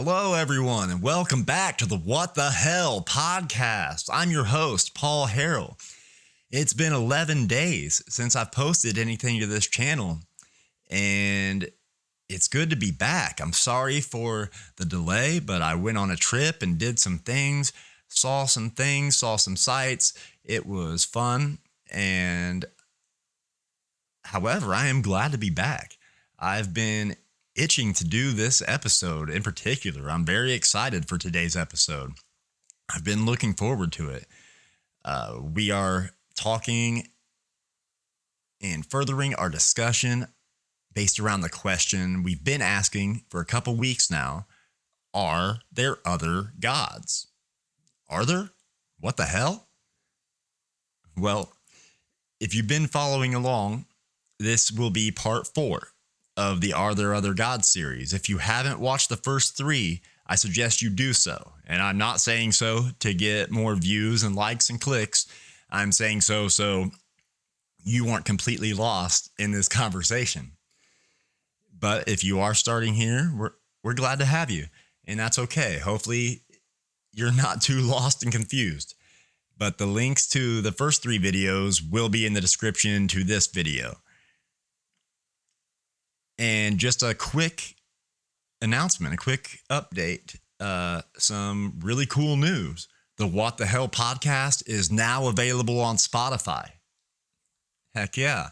Hello, everyone, and welcome back to the What the Hell podcast. I'm your host, Paul Harrell. It's been 11 days since I've posted anything to this channel, and it's good to be back. I'm sorry for the delay, but I went on a trip and did some things, saw some sights. It was fun, and however, I am glad to be back. I've been itching to do this episode in particular. I'm very excited for today's episode. I've been looking forward to it. We are talking and furthering our discussion based around the question we've been asking for a couple weeks now. Are there other gods? Are there? What the hell? Well, if you've been following along, this will be part 4 of the Are There Other Gods series. If you haven't watched the first 3, I suggest you do so. And I'm not saying so to get more views and likes and clicks. I'm saying so you aren't completely lost in this conversation. But if you are starting here, we're glad to have you. And that's okay. Hopefully you're not too lost and confused. But the links to the first 3 videos will be in the description to this video. And just a quick announcement, a quick update, some really cool news. The What the Hell podcast is now available on Spotify. Heck yeah,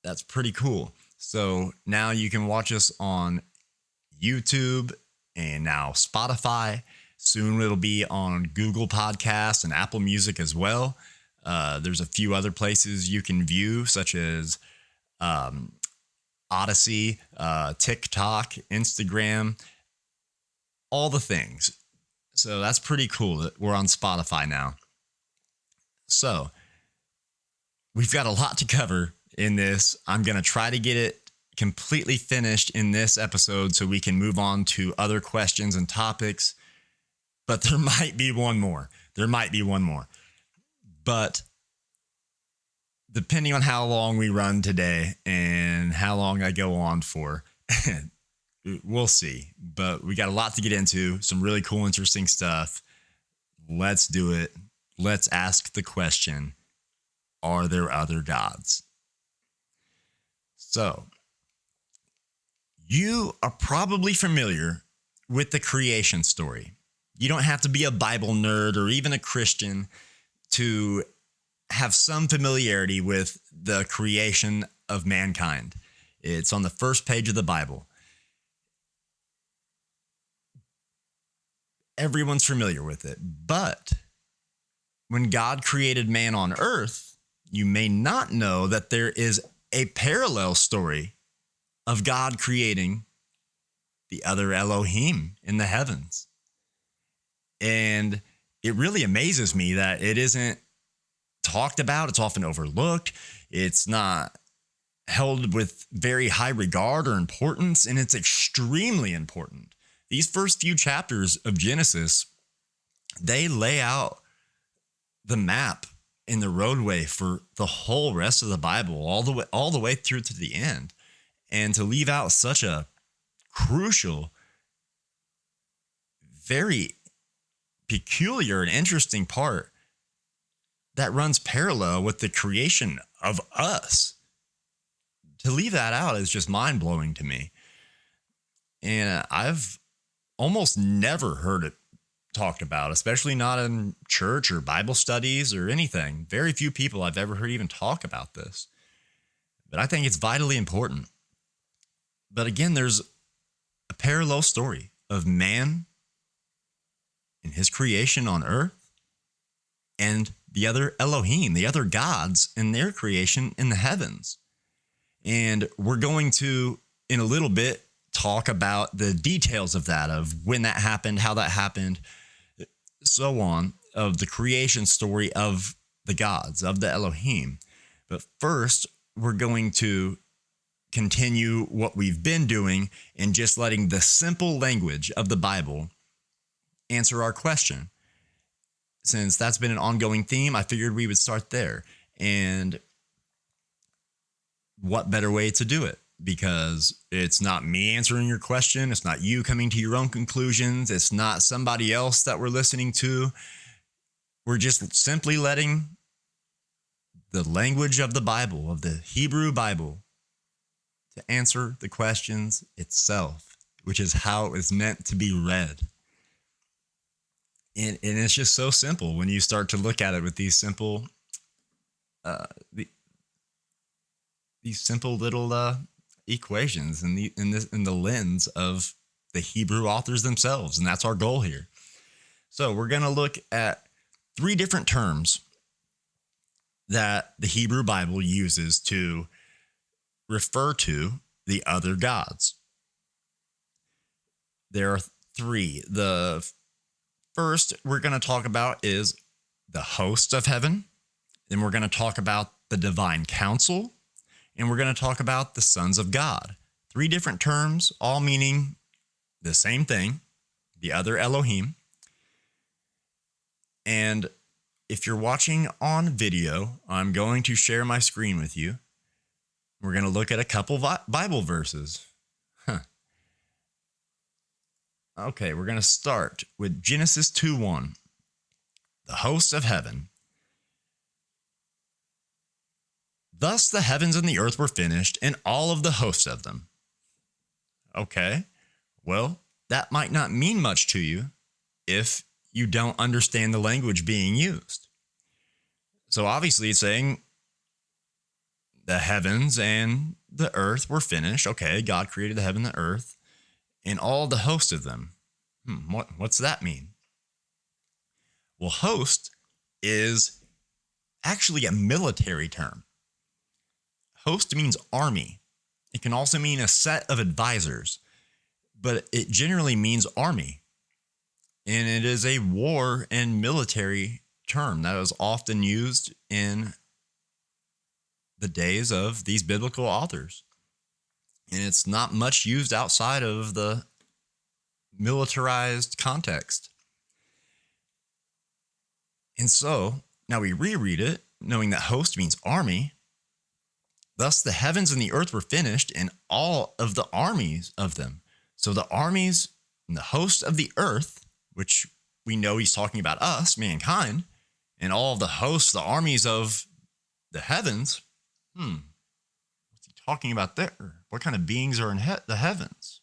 that's pretty cool. So now you can watch us on YouTube and now Spotify. Soon it'll be on Google Podcasts and Apple Music as well. There's a few other places you can view, such as Odyssey, TikTok, Instagram, all the things. So that's pretty cool that we're on Spotify now. So we've got a lot to cover in this. I'm going to try to get it completely finished in this episode so we can move on to other questions and topics. But there might be one more. But depending on how long we run today and how long I go on for, we'll see. But we got a lot to get into, some really cool, interesting stuff. Let's do it. Let's ask the question, are there other gods? So, you are probably familiar with the creation story. You don't have to be a Bible nerd or even a Christian to have some familiarity with the creation of mankind. It's on the first page of the Bible. Everyone's familiar with it. But when God created man on earth, you may not know that there is a parallel story of God creating the other Elohim in the heavens. And it really amazes me that it isn't talked about. It's often overlooked. It's not held with very high regard or importance, and it's extremely important. These first few chapters of Genesis, they lay out the map and the roadway for the whole rest of the Bible, all the way through to the end. And to leave out such a crucial, very peculiar and interesting part that runs parallel with the creation of us. To leave that out is just mind-blowing to me. And I've almost never heard it talked about, especially not in church or Bible studies or anything. Very few people I've ever heard even talk about this. But I think it's vitally important. But again, there's a parallel story of man and his creation on earth and the other Elohim, the other gods and their creation in the heavens. And we're going to, in a little bit, talk about the details of that, of when that happened, how that happened, so on, of the creation story of the gods, of the Elohim. But first, we're going to continue what we've been doing and just letting the simple language of the Bible answer our question. Since that's been an ongoing theme, I figured we would start there. And what better way to do it because it's not me answering your question. It's not you coming to your own conclusions. It's not somebody else that we're listening to. We're just simply letting the language of the Bible, of the Hebrew Bible, to answer the questions itself, which is how it was meant to be read. And it's just so simple when you start to look at it with these simple, these simple little equations in the lens of the Hebrew authors themselves, and that's our goal here. So we're going to look at 3 different terms that the Hebrew Bible uses to refer to the other gods. There are 3. The first we're going to talk about is the host of heaven. Then we're going to talk about the divine council. And we're going to talk about the sons of God. 3 different terms, all meaning the same thing, the other Elohim. And if you're watching on video, I'm going to share my screen with you. We're going to look at a couple Bible verses. Okay, we're going to start with Genesis 2:1. The hosts of heaven. Thus the heavens and the earth were finished, and all of the hosts of them. Okay, well, that might not mean much to you if you don't understand the language being used. So obviously it's saying the heavens and the earth were finished. Okay, God created the heaven and the earth and all the hosts of them. What's that mean? Well, host is actually a military term. Host means army. It can also mean a set of advisors, but it generally means army. And it is a war and military term that was often used in the days of these biblical authors. And it's not much used outside of the militarized context. And so now we reread it, knowing that host means army. Thus the heavens and the earth were finished, and all of the armies of them. So the armies and the host of the earth, which we know he's talking about us, mankind, and all of the hosts, the armies of the heavens. What's he talking about there? What kind of beings are in the heavens?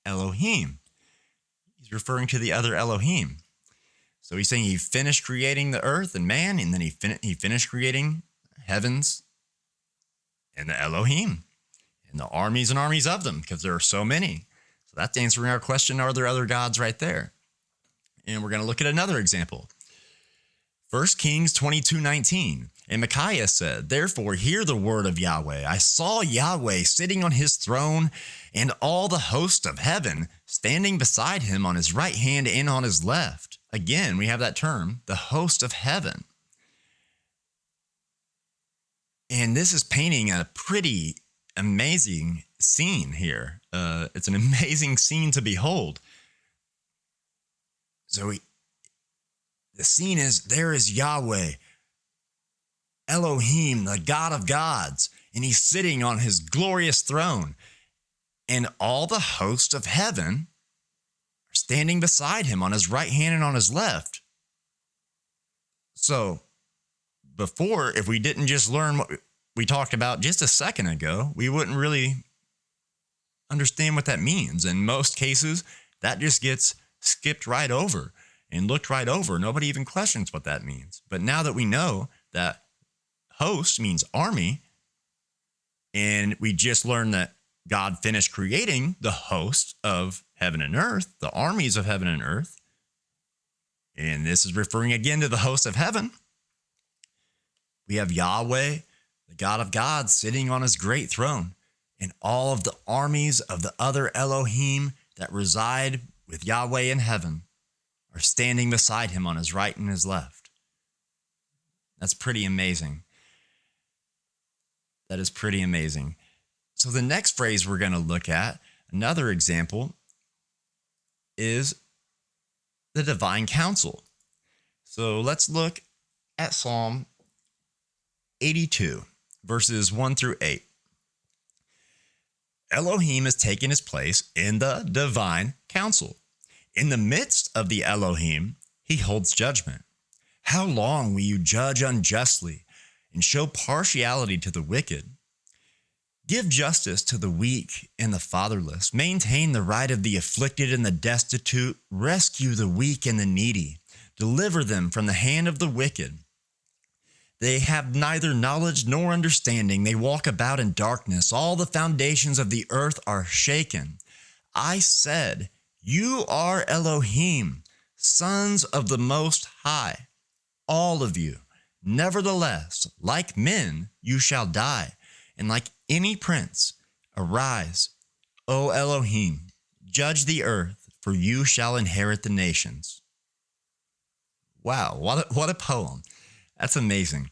Elohim. He's referring to the other Elohim. So he's saying he finished creating the earth and man, and then he finished creating heavens and the Elohim and the armies and armies of them, because there are so many. So that's answering our question, are there other gods, right there? And we're going to look at another example. 1 Kings 22:19. And Micaiah said, therefore hear the word of Yahweh. I saw Yahweh sitting on his throne, and all the host of heaven standing beside him on his right hand and on his left. Again, we have that term, the host of heaven. And this is painting a pretty amazing scene here. It's an amazing scene to behold. So the scene is, there is Yahweh, Elohim, the God of gods, and he's sitting on his glorious throne. And all the hosts of heaven are standing beside him on his right hand and on his left. So before, if we didn't just learn what we talked about just a second ago, we wouldn't really understand what that means. In most cases, that just gets skipped right over and looked right over. Nobody even questions what that means. But now that we know that host means army, and we just learned that God finished creating the host of heaven and earth, the armies of heaven and earth, and this is referring again to the host of heaven. We have Yahweh, the God of gods, sitting on his great throne, and all of the armies of the other Elohim that reside with Yahweh in heaven are standing beside him on his right and his left. That's pretty amazing. That is pretty amazing. So the next phrase we're going to look at, another example, is the divine council. So let's look at Psalm 82, verses 1 through 8. Elohim has taken his place in the divine council. In the midst of the Elohim, he holds judgment. How long will you judge unjustly and show partiality to the wicked? Give justice to the weak and the fatherless. Maintain the right of the afflicted and the destitute. Rescue the weak and the needy. Deliver them from the hand of the wicked. They have neither knowledge nor understanding. They walk about in darkness. All the foundations of the earth are shaken. I said, you are Elohim, sons of the Most High, all of you. Nevertheless, like men, you shall die, and like any prince, arise, O Elohim, judge the earth, for you shall inherit the nations. Wow, what a poem. That's amazing.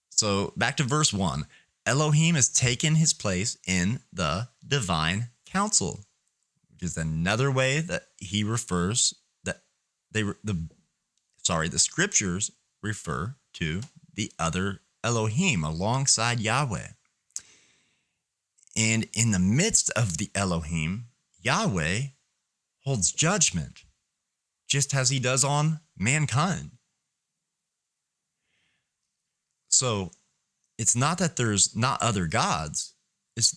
So back to verse 1. Elohim has taken his place in the divine council, which is another way that he refers that the scriptures refer to the other Elohim alongside Yahweh. And in the midst of the Elohim, Yahweh holds judgment, just as he does on mankind. So it's not that there's not other gods.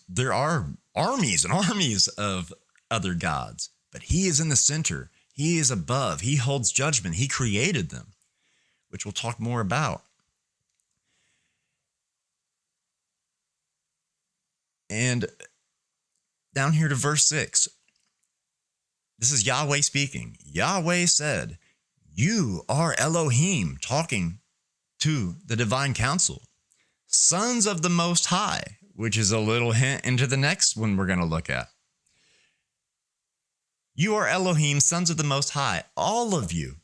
There are armies and armies of other gods, but he is in the center. He is above. He holds judgment. He created them, which we'll talk more about. And down here to verse 6, this is Yahweh speaking. Yahweh said, you are Elohim, talking to the divine council, sons of the Most High, which is a little hint into the next one we're going to look at. You are Elohim, sons of the Most High, all of you,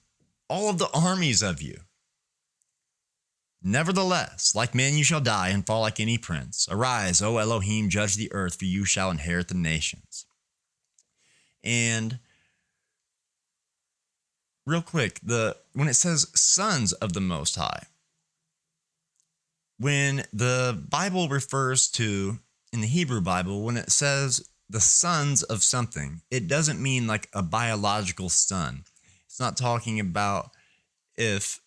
all of the armies of you. Nevertheless, like men you shall die and fall like any prince. Arise, O Elohim, judge the earth, for you shall inherit the nations. And real quick, when it says sons of the Most High, when the Bible refers to, in the Hebrew Bible, when it says the sons of something, it doesn't mean like a biological son. It's not talking about if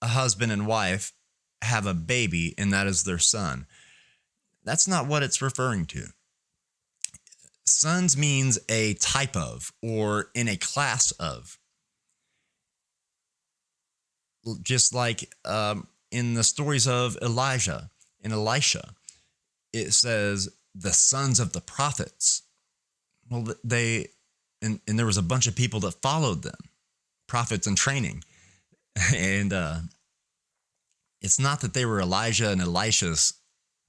a husband and wife have a baby and that is their son. That's not what it's referring to. Sons means a type of or in a class of. Just like in the stories of Elijah and Elisha, it says the sons of the prophets. Well, and there was a bunch of people that followed them, prophets in training. And it's not that they were Elijah and Elisha's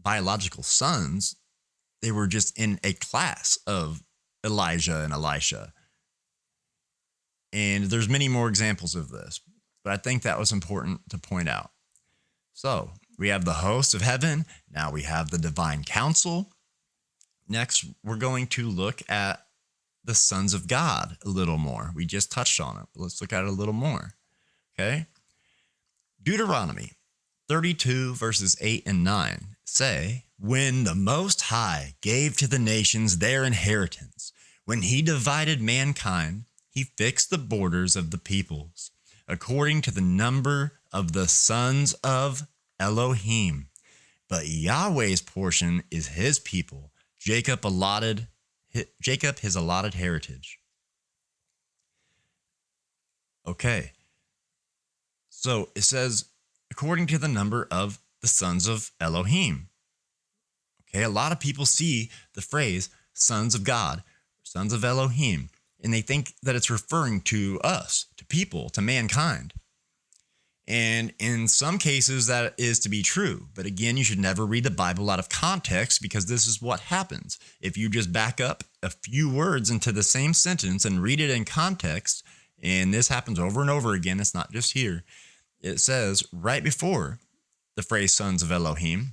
biological sons. They were just in a class of Elijah and Elisha. And there's many more examples of this, but I think that was important to point out. So we have the host of heaven. Now we have the divine council. Next, we're going to look at the sons of God a little more. We just touched on it. But let's look at it a little more. Okay. Deuteronomy 32 verses 8 and 9 say, when the Most High gave to the nations their inheritance, when he divided mankind, he fixed the borders of the peoples according to the number of the sons of Elohim. But Yahweh's portion is his people, Jacob his allotted heritage. Okay. So it says, according to the number of the sons of Elohim. Okay, a lot of people see the phrase sons of God, sons of Elohim, and they think that it's referring to us, to people, to mankind. And in some cases, that is to be true. But again, you should never read the Bible out of context, because this is what happens. If you just back up a few words into the same sentence and read it in context, and this happens over and over again, it's not just here. It says right before the phrase sons of Elohim,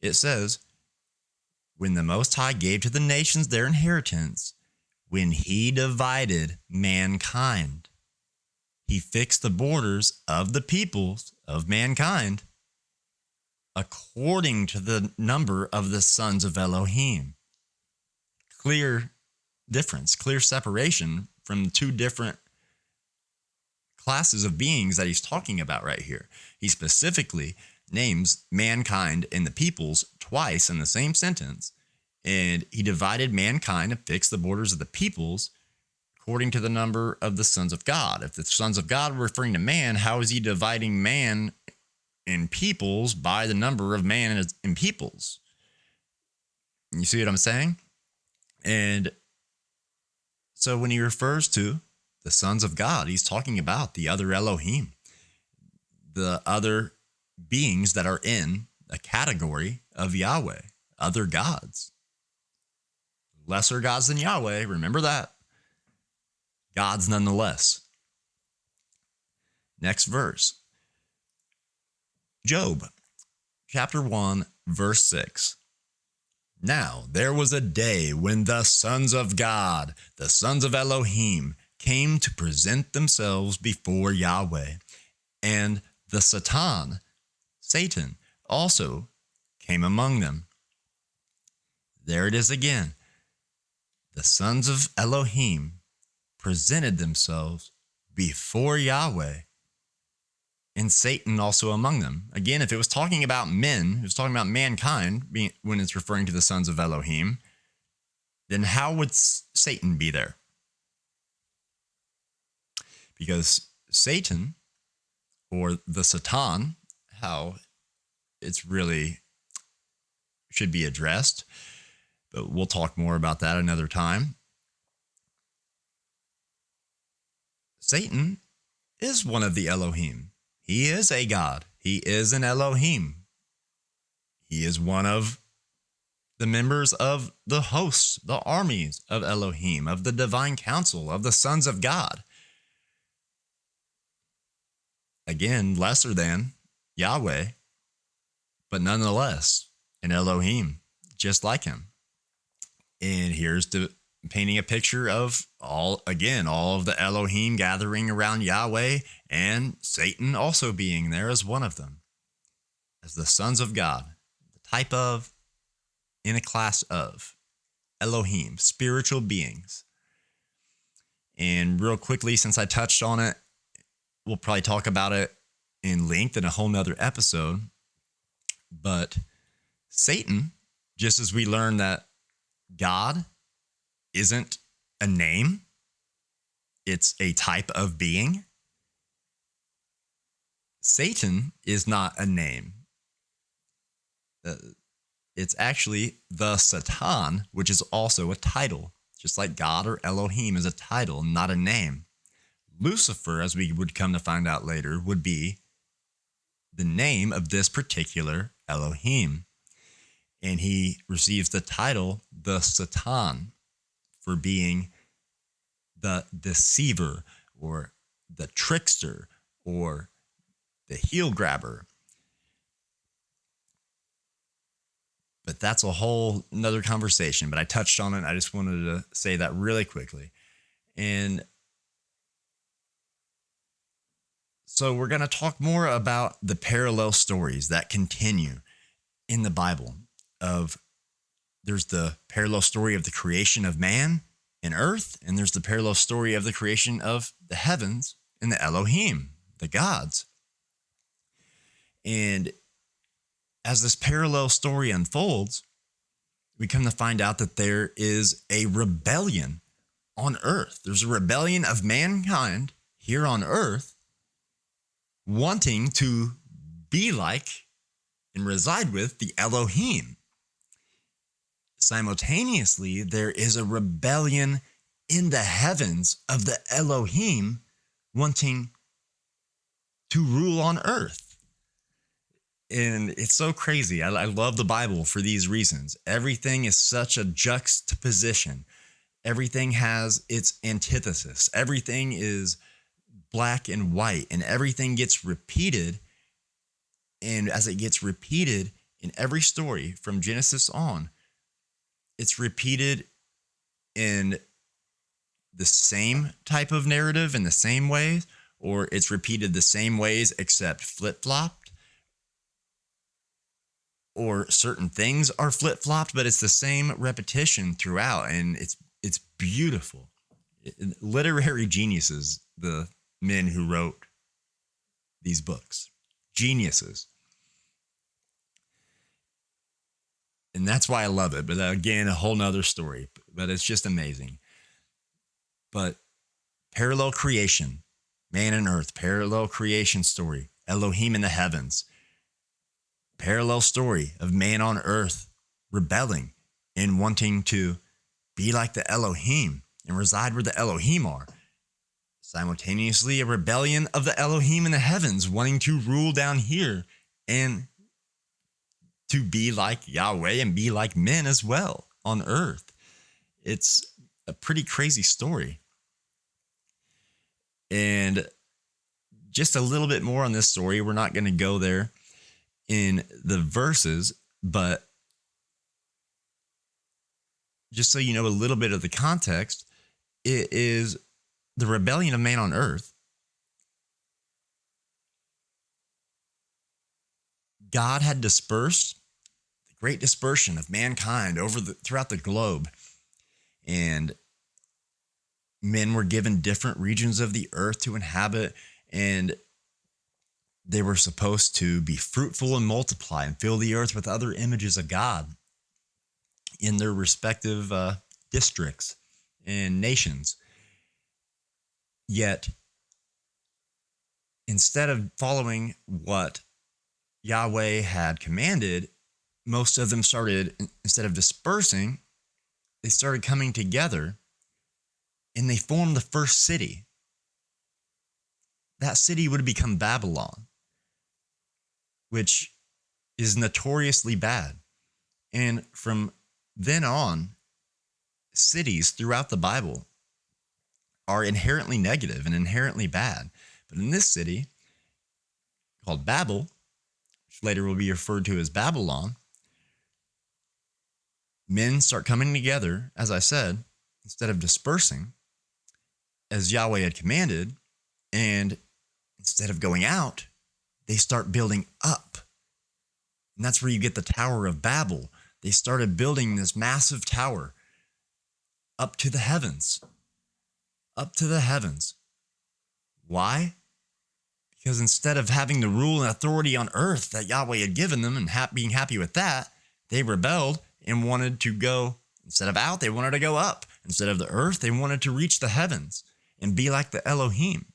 it says, when the Most High gave to the nations their inheritance, when he divided mankind, he fixed the borders of the peoples of mankind. according to the number of the sons of Elohim. Clear difference, clear separation from the two different classes of beings that he's talking about right here. He specifically names mankind and the peoples twice in the same sentence, and he divided mankind and fixed the borders of the peoples according to the number of the sons of God. If the sons of God were referring to man, how is he dividing man and peoples by the number of man and peoples? You see what I'm saying? And so when he refers to the sons of God, he's talking about the other Elohim, the other beings that are in a category of Yahweh, other gods. Lesser gods than Yahweh, remember that. Gods nonetheless. Next verse. Job, chapter 1, verse 6. Now there was a day when the sons of God, the sons of Elohim, came to present themselves before Yahweh, and the Satan, also came among them. There it is again. The sons of Elohim presented themselves before Yahweh, and Satan also among them. Again, if it was talking about men, it was talking about mankind when it's referring to the sons of Elohim, then how would Satan be there? Because Satan, or the Satan, how it's really should be addressed, but we'll talk more about that another time. Satan is one of the Elohim. He is a god. He is an Elohim. He is one of the members of the hosts, the armies of Elohim, of the divine council, of the sons of God. Again, lesser than Yahweh, but nonetheless an Elohim, just like him. And here's painting a picture of all of the Elohim gathering around Yahweh, and Satan also being there as one of them, as the sons of God, the type of, in a class of Elohim, spiritual beings. And real quickly, since I touched on it, we'll probably talk about it in length in a whole nother episode. But Satan, just as we learned that God isn't a name, it's a type of being, Satan is not a name. It's actually the Satan, which is also a title, just like God or Elohim is a title, not a name. Lucifer, as we would come to find out later, would be the name of this particular Elohim. And he receives the title, the Satan, for being the deceiver or the trickster or the heel grabber. But that's a whole nother conversation, but I touched on it. I just wanted to say that really quickly. And so we're going to talk more about the parallel stories that continue in the Bible. There's the parallel story of the creation of man and earth, and there's the parallel story of the creation of the heavens and the Elohim, the gods. And as this parallel story unfolds, we come to find out that there is a rebellion on earth. There's a rebellion of mankind here on earth wanting to be like and reside with the Elohim. Simultaneously, there is a rebellion in the heavens of the Elohim wanting to rule on earth. And it's so crazy. I love the Bible for these reasons. Everything is such a juxtaposition. Everything has its antithesis. Everything is black and white, and everything gets repeated. And as it gets repeated in every story from Genesis on, it's repeated in the same type of narrative in the same ways, or it's repeated the same ways except flip-flopped. or certain things are flip-flopped, but it's the same repetition throughout, and it's beautiful. Literary geniuses, the men who wrote these books, geniuses. And that's why I love it. But again, a whole nother story, but it's just amazing. But parallel creation, man and earth, parallel creation story, Elohim in the heavens, parallel story of man on earth rebelling and wanting to be like the Elohim and reside where the Elohim are. Simultaneously, a rebellion of the Elohim in the heavens, wanting to rule down here and to be like Yahweh and be like men as well on earth. It's a pretty crazy story. And just a little bit more on this story. We're not going to go there in the verses, but just so you know a little bit of the context, it is the rebellion of man on earth. God had dispersed the great dispersion of mankind throughout the globe, and men were given different regions of the earth to inhabit, and they were supposed to be fruitful and multiply and fill the earth with other images of God in their respective districts and nations. Yet, instead of following what Yahweh had commanded, most of them started, instead of dispersing, they started coming together, and they formed the first city. That city would become Babylon, which is notoriously bad. And from then on, cities throughout the Bible are inherently negative and inherently bad. But in this city, called Babel, which later will be referred to as Babylon, men start coming together, as I said, instead of dispersing, as Yahweh had commanded, and instead of going out, they start building up. And that's where you get the Tower of Babel. They started building this massive tower up to the heavens. Up to the heavens. Why? Because instead of having the rule and authority on earth that Yahweh had given them and being happy with that, they rebelled and wanted to go, instead of out, they wanted to go up. Instead of the earth, they wanted to reach the heavens and be like the Elohim.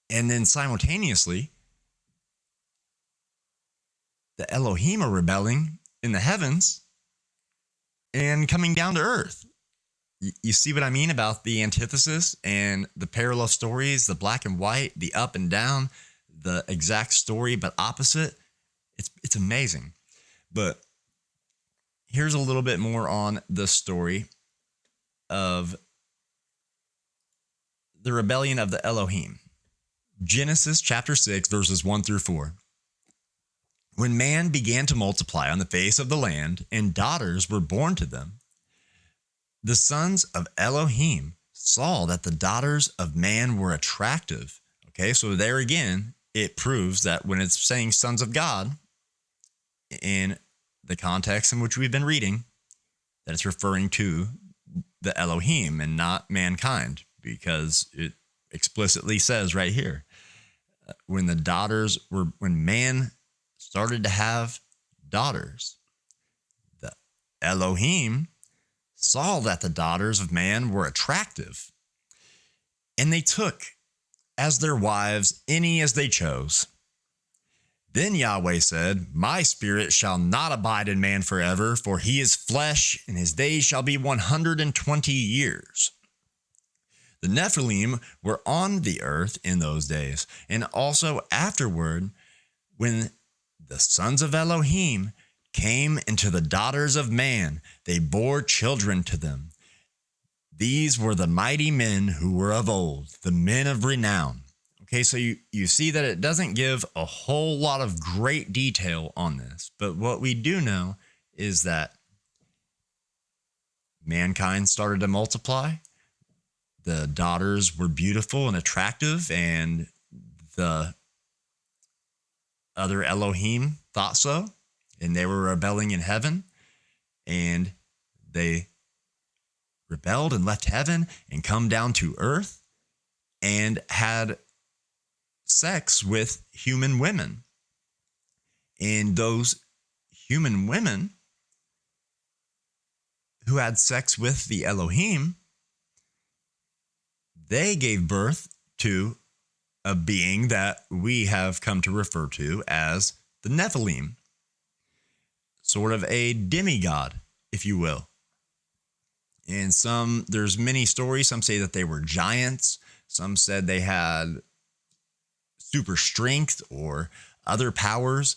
And then simultaneously, the Elohim are rebelling in the heavens and coming down to earth. You see what I mean about the antithesis and the parallel stories, the black and white, the up and down, the exact story but opposite? It's amazing. But here's a little bit more on the story of the rebellion of the Elohim. Genesis chapter 6, verses 1 through 4. When man began to multiply on the face of the land, and daughters were born to them, the sons of Elohim saw that the daughters of man were attractive. Okay, so there again, it proves that when it's saying sons of God, in the context in which we've been reading, that it's referring to the Elohim and not mankind, because it explicitly says right here, when man started to have daughters, the Elohim saw that the daughters of man were attractive, and they took as their wives any as they chose. Then Yahweh said, my spirit shall not abide in man forever, for he is flesh, and his days shall be 120 years. The Nephilim were on the earth in those days, and also afterward, when the sons of Elohim came into the daughters of man, they bore children to them. These were the mighty men who were of old, the men of renown. Okay, so you see that it doesn't give a whole lot of great detail on this, but what we do know is that mankind started to multiply. The daughters were beautiful and attractive, and the other Elohim thought so, and they were rebelling in heaven, and they rebelled and left heaven and come down to earth and had sex with human women. And those human women who had sex with the Elohim, they gave birth to a being that we have come to refer to as the Nephilim, sort of a demigod, if you will. And there's many stories. Some say that they were giants. Some said they had super strength or other powers.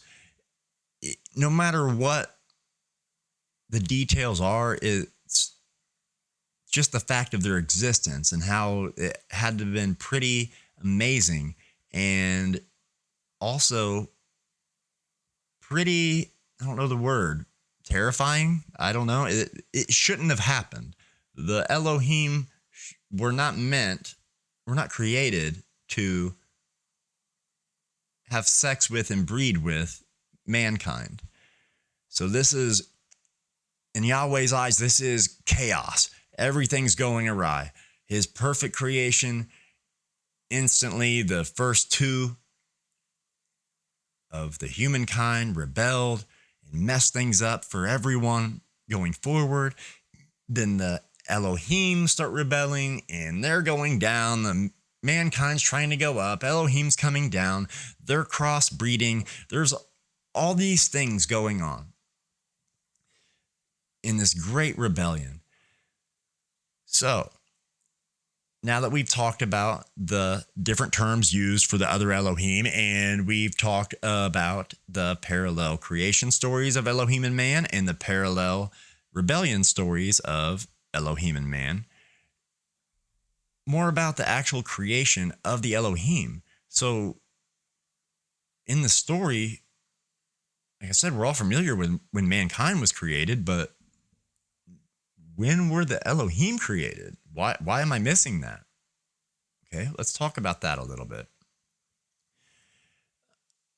No matter what the details are, it's just the fact of their existence and how it had to have been pretty amazing and also pretty, I don't know the word, terrifying. I don't know. It shouldn't have happened. The Elohim were not created to have sex with and breed with mankind. So this is, in Yahweh's eyes, this is chaos. Everything's going awry. His perfect creation, instantly the first two of the humankind rebelled and messed things up for everyone going forward. Then the Elohim start rebelling and they're going down. The mankind's trying to go up. Elohim's coming down. They're crossbreeding. There's all these things going on in this great rebellion. So now that we've talked about the different terms used for the other Elohim, and we've talked about the parallel creation stories of Elohim and man and the parallel rebellion stories of Elohim and man, more about the actual creation of the Elohim. So in the story, like I said, we're all familiar with when mankind was created, but when were the Elohim created? Why am I missing that? Okay, let's talk about that a little bit.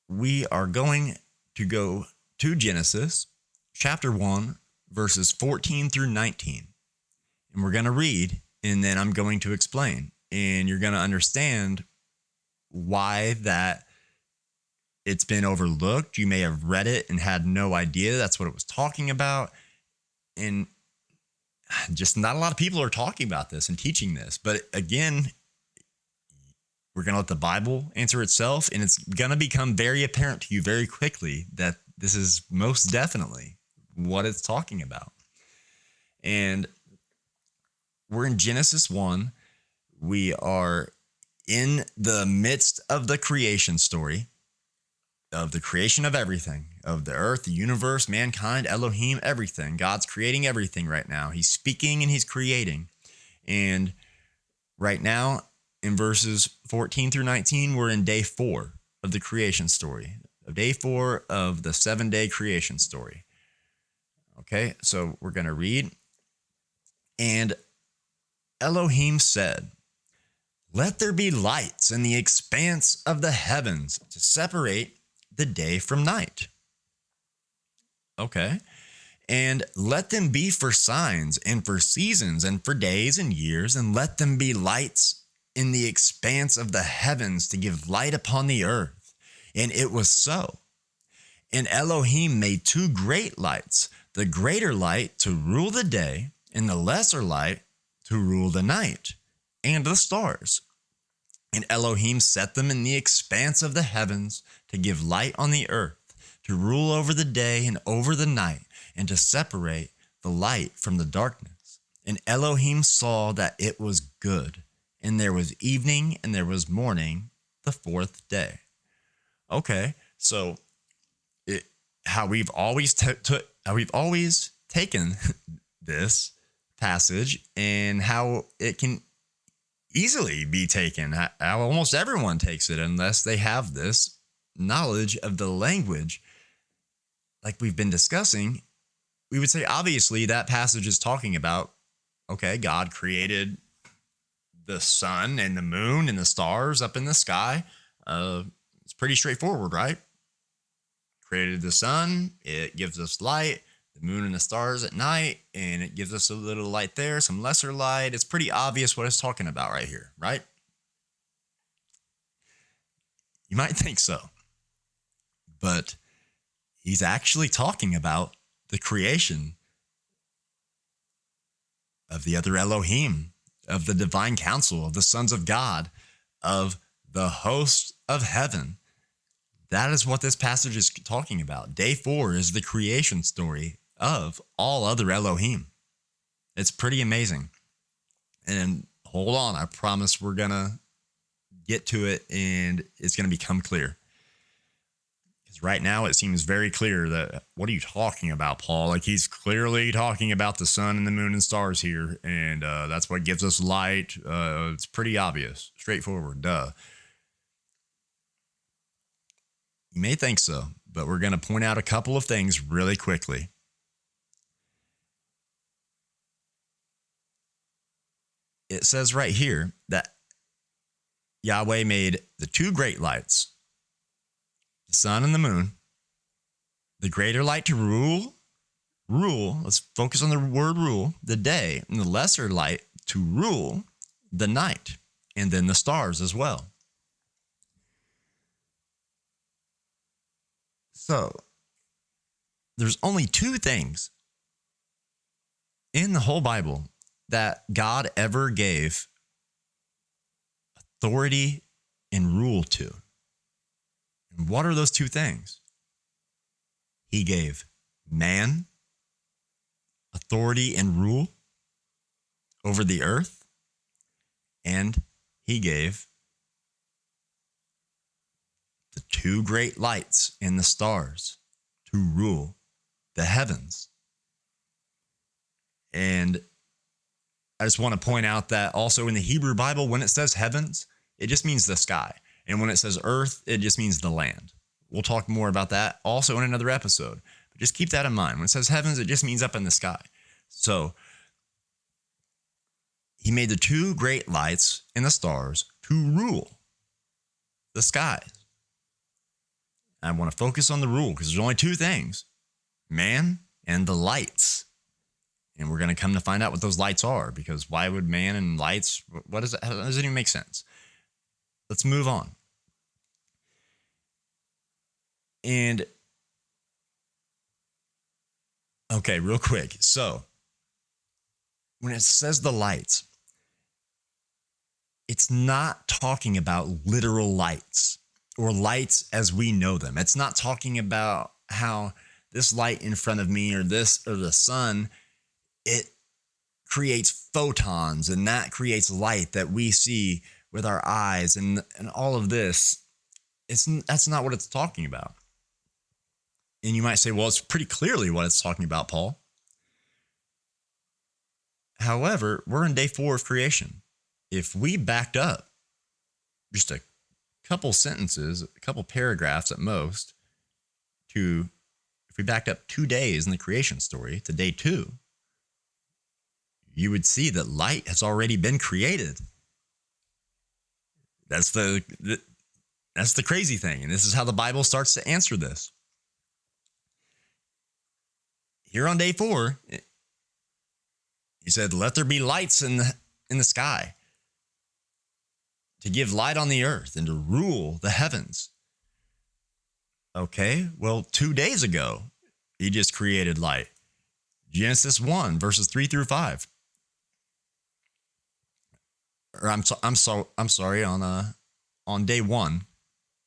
We are going to go to Genesis chapter 1, verses 14 through 19. And we're going to read, and then I'm going to explain. And you're going to understand why that it's been overlooked. You may have read it and had no idea that's what it was talking about. And just not a lot of people are talking about this and teaching this. But again, we're going to let the Bible answer itself, and it's going to become very apparent to you very quickly that this is most definitely what it's talking about. And we're in Genesis 1. We are in the midst of the creation story, of the creation of everything, of the earth, the universe, mankind, Elohim, everything. God's creating everything right now. He's speaking and he's creating. And right now, in verses 14 through 19, we're in day 4 of the creation story, of day 4 of the 7-day creation story. Okay, so we're going to read. And Elohim said, "Let there be lights in the expanse of the heavens to separate the day from night." Okay. "And let them be for signs and for seasons and for days and years, and let them be lights in the expanse of the heavens to give light upon the earth." And it was so. And Elohim made 2 great lights, the greater light to rule the day, and the lesser light to rule the night, and the stars. And Elohim set them in the expanse of the heavens to give light on the earth, to rule over the day and over the night, and to separate the light from the darkness. And Elohim saw that it was good. And there was evening and there was morning, the 4th day. Okay, so how we've always taken this passage and how it can easily be taken, how almost everyone takes it unless they have this knowledge of the language like we've been discussing. We would say obviously that passage is talking about, okay, God created the sun and the moon and the stars up in the sky. It's pretty straightforward, right? created the sun. It gives us light, the moon and the stars at night, and it gives us a little light there, some lesser light. It's pretty obvious what it's talking about right here, right? You might think so, but he's actually talking about the creation of the other Elohim, of the divine council, of the sons of God, of the host of heaven. That is what this passage is talking about. Day 4 is the creation story of all other Elohim. It's pretty amazing. And hold on, I promise we're going to get to it and it's going to become clear. Because right now it seems very clear that, what are you talking about, Paul? Like, he's clearly talking about the sun and the moon and stars here. And that's what gives us light. It's pretty obvious, straightforward, duh. You may think so, but we're going to point out a couple of things really quickly. It says right here that Yahweh made the two great lights, the sun and the moon, the greater light to rule, let's focus on the word rule, the day, and the lesser light to rule the night, and then the stars as well. So, there's only two things in the whole Bible that God ever gave authority and rule to. And what are those two things? He gave man authority and rule over the earth, and he gave the two great lights and the stars to rule the heavens. And I just want to point out that also in the Hebrew Bible, when it says heavens, it just means the sky. And when it says earth, it just means the land. We'll talk more about that also in another episode. But just keep that in mind. When it says heavens, it just means up in the sky. So he made the two great lights and the stars to rule the skies. I want to focus on the rule because there's only two things, man and the lights. And we're going to come to find out what those lights are, because why would man and lights, what is it? How does it even make sense? Let's move on. And, okay, real quick. So, when it says the lights, it's not talking about literal lights or lights as we know them. It's not talking about how this light in front of me or this or the sun, it creates photons and that creates light that we see with our eyes and all of this. That's not what it's talking about. And you might say, well, it's pretty clearly what it's talking about, Paul. However, we're in day 4 of creation. If we backed up just a couple sentences, a couple paragraphs at most, if we backed up 2 days in the creation story to day 2, you would see that light has already been created. That's the crazy thing. And this is how the Bible starts to answer this. Here on day 4, he said, let there be lights in the sky to give light on the earth and to rule the heavens. Okay, well, 2 days ago, he just created light. Genesis 1, verses 3 through 5. Or I'm sorry, on day 1.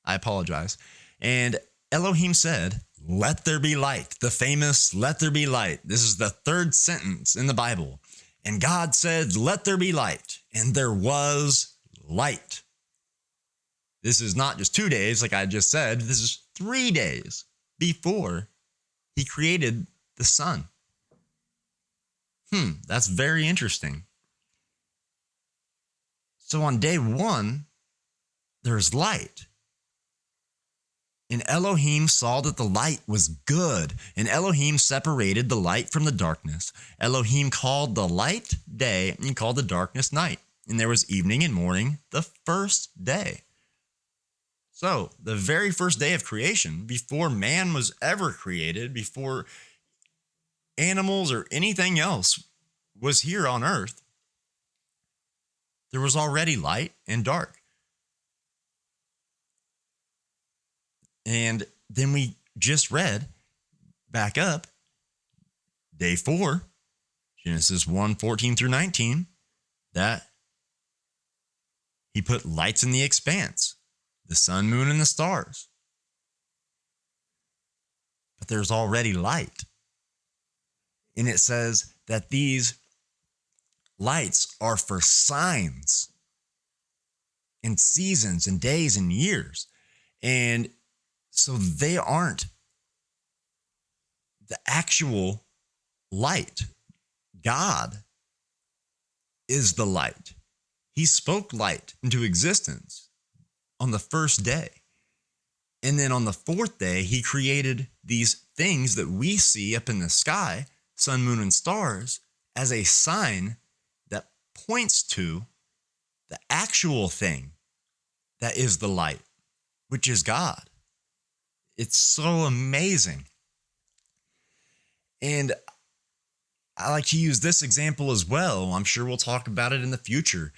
I apologize. And Elohim said, let there be light. The famous let there be light. This is the third sentence in the Bible. And God said, let there be light. And there was light. This is not just 2 days, like I just said. This is 3 days before he created the sun. That's very interesting. So on day 1, there's light. And Elohim saw that the light was good. And Elohim separated the light from the darkness. Elohim called the light day and called the darkness night. And there was evening and morning the first day. So, the very first day of creation, before man was ever created, before animals or anything else was here on earth, there was already light and dark. And then we just read back up day 4, Genesis 1:14 through 19, that he put lights in the expanse, the sun, moon, and the stars. But there's already light. And it says that these lights are for signs and seasons and days and years. And so they aren't the actual light. God is the light. He spoke light into existence on the first day. And then on the fourth day, he created these things that we see up in the sky, sun, moon, and stars, as a sign that points to the actual thing that is the light, which is God. It's so amazing. And I like to use this example as well. I'm sure we'll talk about it in the future.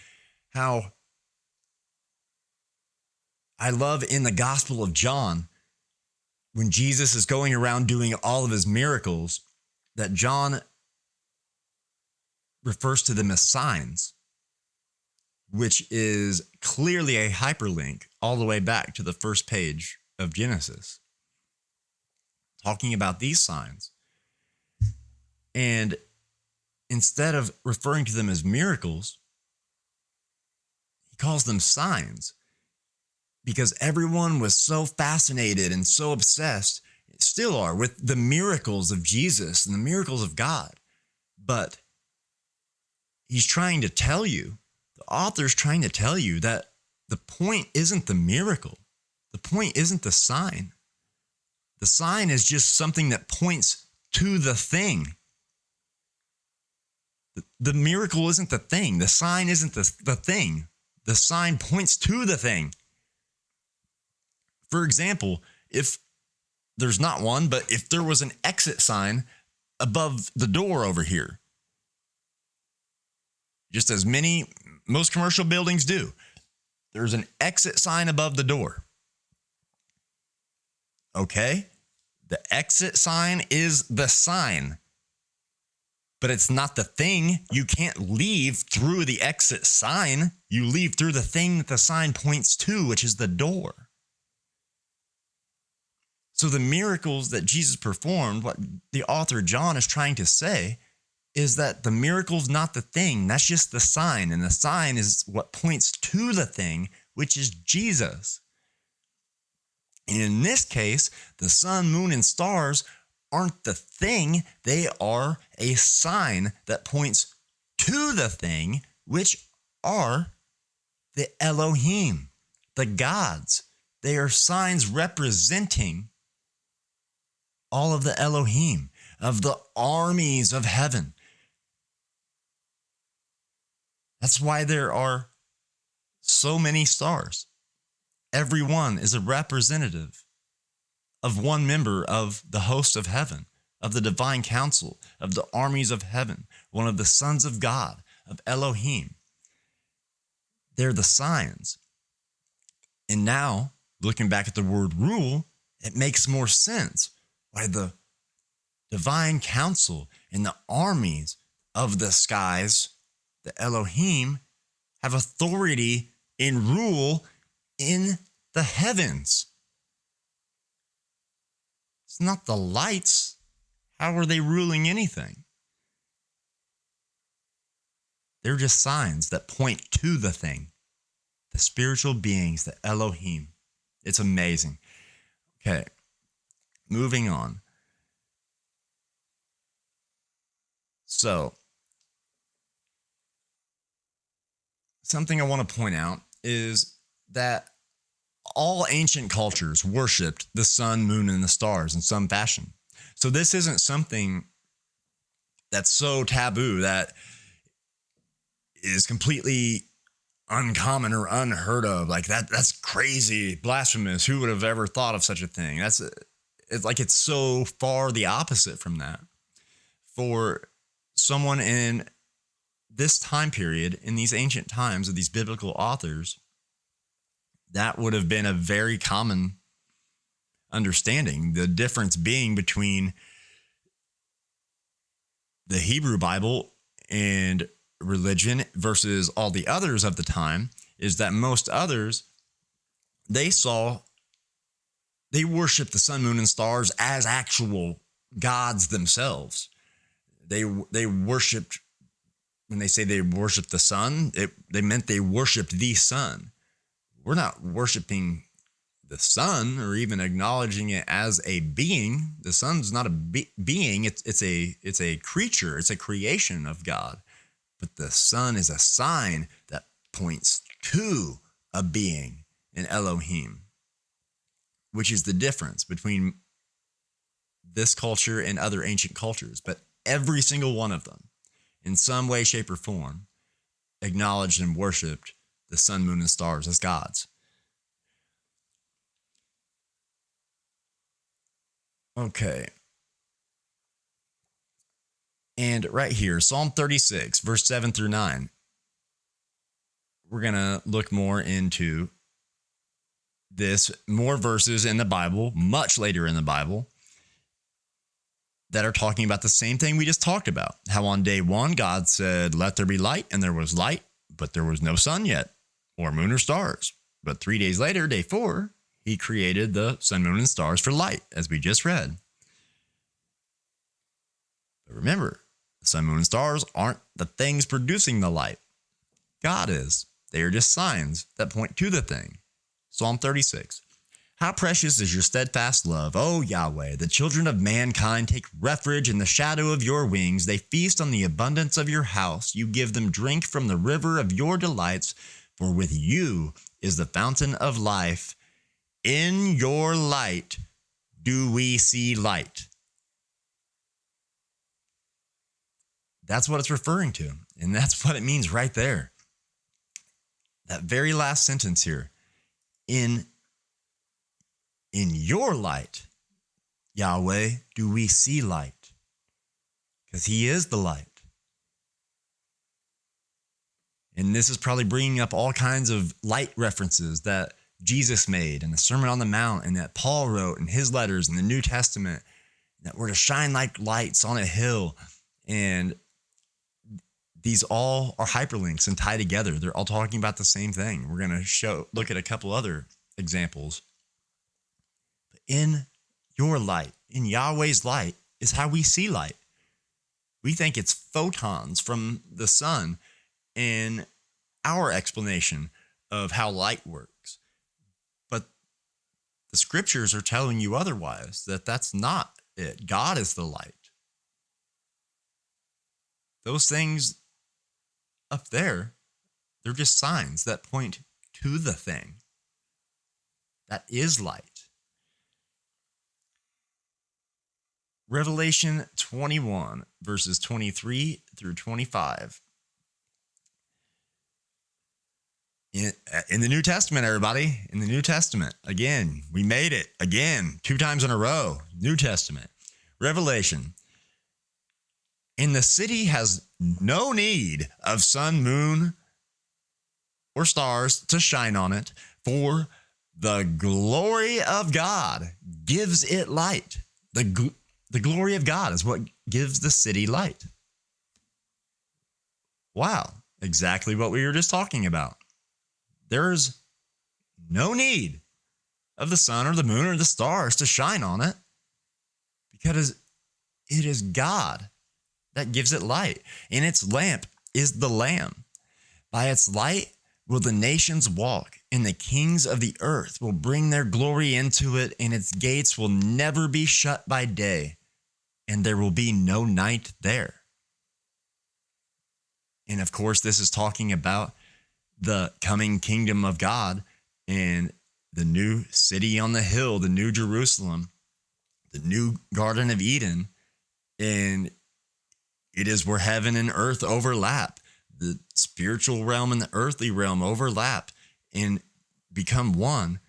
How I love in the Gospel of John, when Jesus is going around doing all of his miracles, that John refers to them as signs, which is clearly a hyperlink all the way back to the first page of Genesis, talking about these signs. And instead of referring to them as miracles, he calls them signs, because everyone was so fascinated and so obsessed, still are, with the miracles of Jesus and the miracles of God. But he's trying to tell you, the author's trying to tell you, that the point isn't the miracle. The point isn't the sign. The sign is just something that points to the thing. The miracle isn't the thing. The sign isn't the thing. The sign points to the thing. For example, if there's not one, but if there was an exit sign above the door over here, just as most commercial buildings do, there's an exit sign above the door. Okay? The exit sign is the sign, but it's not the thing. You can't leave through the exit sign. You leave through the thing that the sign points to, which is the door. So the miracles that Jesus performed, what the author John is trying to say, is that the miracle's not the thing. That's just the sign. And the sign is what points to the thing, which is Jesus. And in this case, the sun, moon, and stars aren't the thing. They are a sign that points to the thing, which are the Elohim, the gods. They are signs representing all of the Elohim, of the armies of heaven. That's why there are so many stars. Every one is a representative of one member of the host of heaven, of the divine council, of the armies of heaven, one of the sons of God, of Elohim. They're the signs. And now, looking back at the word rule, it makes more sense why the divine council and the armies of the skies, the Elohim, have authority and rule in the heavens. It's not the lights. How are they ruling anything? They're just signs that point to the thing, the spiritual beings, the Elohim. It's amazing. Okay, moving on. So, something I want to point out is that all ancient cultures worshipped the sun, moon, and the stars in some fashion. So this isn't something that's so taboo that is completely uncommon or unheard of. Like that's crazy, blasphemous. Who would have ever thought of such a thing? It's so far the opposite from that. For someone in this time period, in these ancient times of these biblical authors, that would have been a very common understanding. The difference being between the Hebrew Bible and religion versus all the others of the time is that most others, they worshiped the sun, moon, and stars as actual gods themselves. They worshiped, when they say they worshiped the sun, they meant they worshiped the sun. We're not worshiping the sun or even acknowledging it as a being. The sun's not a being. It's a creature. It's a creation of God. But the sun is a sign that points to a being, an Elohim, which is the difference between this culture and other ancient cultures. But every single one of them, in some way, shape, or form, acknowledged and worshipped the sun, moon, and stars as gods. Okay. And right here, Psalm 36, verse 7 through 9, we're going to look more into this, more verses in the Bible, much later in the Bible, that are talking about the same thing we just talked about. How on day one, God said, let there be light, and there was light, but there was no sun yet, or moon or stars. But 3 days later, day 4, he created the sun, moon, and stars for light, as we just read. But remember, the sun, moon, and stars aren't the things producing the light. God is. They are just signs that point to the thing. Psalm 36. How precious is your steadfast love, O Yahweh! The children of mankind take refuge in the shadow of your wings. They feast on the abundance of your house. You give them drink from the river of your delights, for with you is the fountain of life. In your light do we see light. That's what it's referring to, and that's what it means right there. That very last sentence here. In your light, Yahweh, do we see light? Because he is the light. And this is probably bringing up all kinds of light references that Jesus made in the Sermon on the Mount and that Paul wrote in his letters in the New Testament, that we're to shine like lights on a hill. And these all are hyperlinks and tie together. They're all talking about the same thing. We're going to look at a couple other examples. In your light, in Yahweh's light, is how we see light. We think it's photons from the sun in our explanation of how light works. But the scriptures are telling you otherwise, that that's not it. God is the light. Those things up there, they're just signs that point to the thing. That is light. Revelation 21, verses 23 through 25. In the New Testament, everybody, in the New Testament. Again, we made it again, 2 times in a row. New Testament. Revelation. And the city has no need of sun, moon, or stars to shine on it, for the glory of God gives it light. The glory of God is what gives the city light. Wow, exactly what we were just talking about. There's no need of the sun or the moon or the stars to shine on it, because it is God that gives it light, and its lamp is the Lamb. By its light will the nations walk, and the kings of the earth will bring their glory into it, and its gates will never be shut by day, and there will be no night there. And of course, this is talking about the coming kingdom of God and the new city on the hill, the new Jerusalem, the new Garden of Eden. And it is where heaven and earth overlap. the spiritual realm and the earthly realm overlap and become one.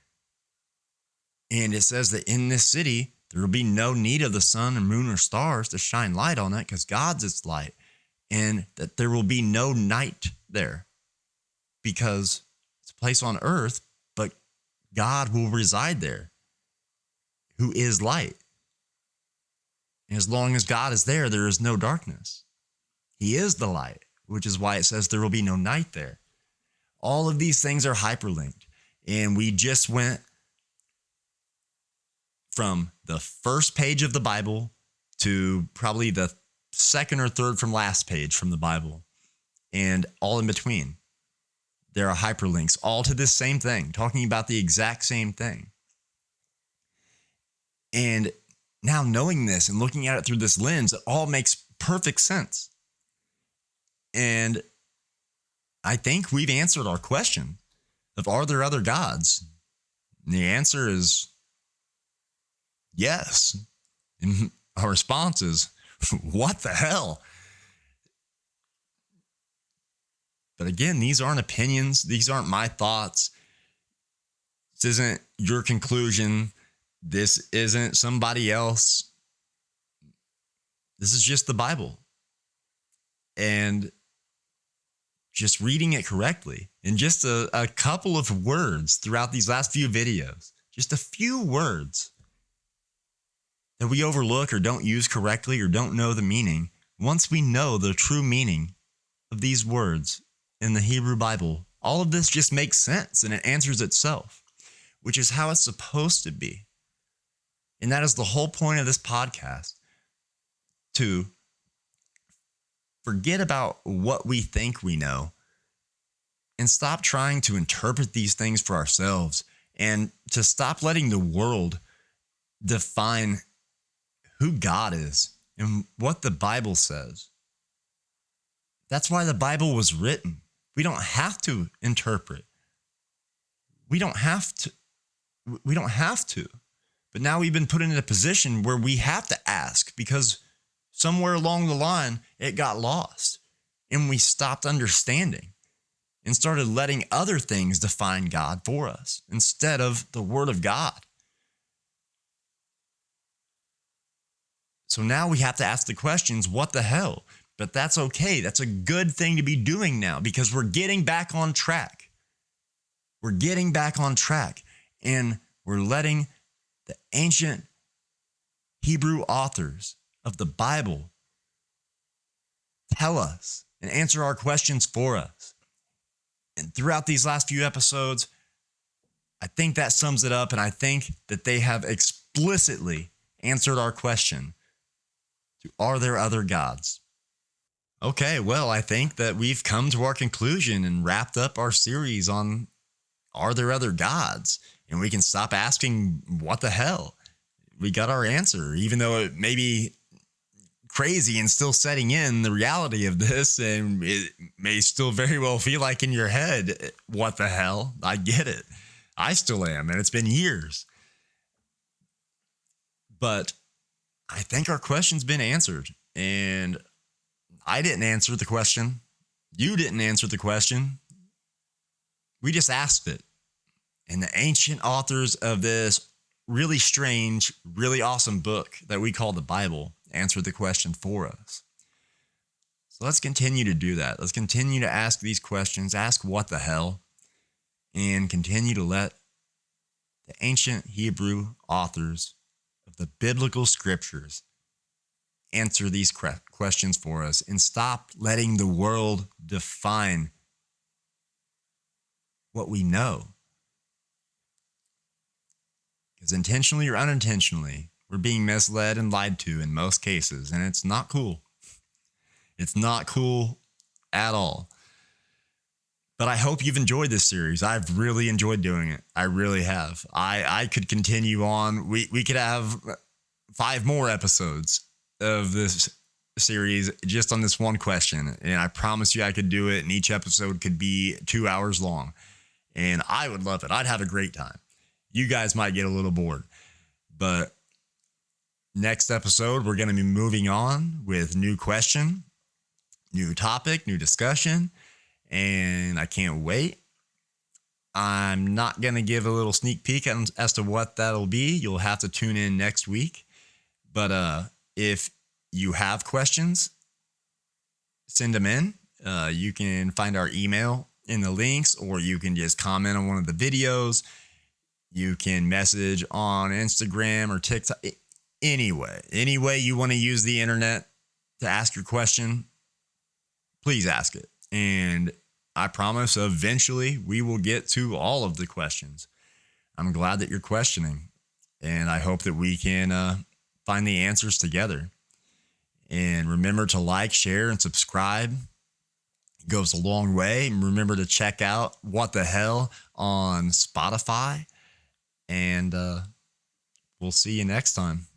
And it says that in this city, there will be no need of the sun or moon or stars to shine light on it because God's its light. And that there will be no night there because it's a place on earth, but God will reside there, who is light. And as long as God is there, there is no darkness. He is the light, which is why it says there will be no night there. All of these things are hyperlinked. And we just went from the first page of the Bible to probably the second or third from last page from the Bible, and all in between. There are hyperlinks, all to this same thing, talking about the exact same thing. And now knowing this and looking at it through this lens, it all makes perfect sense. And I think we've answered our question of, are there other gods? And the answer is yes. And our response is, what the hell? But again, these aren't opinions. These aren't my thoughts. This isn't your conclusion. This isn't somebody else. This is just the Bible. And just reading it correctly in just a couple of words throughout these last few videos, just a few words that we overlook or don't use correctly or don't know the meaning. Once we know the true meaning of these words in the Hebrew Bible, all of this just makes sense and it answers itself, which is how it's supposed to be. And that is the whole point of this podcast, to forget about what we think we know and stop trying to interpret these things for ourselves, and to stop letting the world define who God is and what the Bible says. That's why the Bible was written. We don't have to interpret. We don't have to. But now we've been put in a position where we have to ask, because somewhere along the line, it got lost and we stopped understanding and started letting other things define God for us instead of the Word of God. So now we have to ask the questions, what the hell? But that's okay. That's a good thing to be doing now, because we're getting back on track. We're getting back on track, and we're letting the ancient Hebrew authors of the Bible tell us and answer our questions for us. And throughout these last few episodes, I think that sums it up, and I think that they have explicitly answered our question: are there other gods? Okay, well, I think that we've come to our conclusion and wrapped up our series on are there other gods? And we can stop asking, what the hell? We got our answer, even though it may be crazy and still setting in the reality of this, and it may still very well feel like in your head, what the hell? I get it. I still am, and it's been years. But I think our question's been answered, and I didn't answer the question. You didn't answer the question. We just asked it. And the ancient authors of this really strange, really awesome book that we call the Bible answered the question for us. So let's continue to do that. Let's continue to ask these questions, ask what the hell, and continue to let the ancient Hebrew authors of the biblical scriptures answer these questions for us, and stop letting the world define what we know. Because intentionally or unintentionally, we're being misled and lied to in most cases, and it's not cool. It's not cool at all. But I hope you've enjoyed this series. I've really enjoyed doing it. I really have. I could continue on. We could have 5 more episodes of this series just on this one question, and I promise you I could do it, and each episode could be 2 hours long, and I would love it. I'd have a great time. You guys might get a little bored, but next episode we're going to be moving on with new question, new topic, new discussion, and I can't wait. I'm not going to give a little sneak peek as to what that'll be. You'll have to tune in next week. But if you have questions, send them in. You can find our email in the links, or you can just comment on one of the videos. You can message on Instagram or TikTok. Any way you want to use the internet to ask your question, please ask it. And I promise eventually we will get to all of the questions. I'm glad that you're questioning, and I hope that we can find the answers together. And remember to like, share, and subscribe. It goes a long way. And remember to check out What the Hell on Spotify. And we'll see you next time.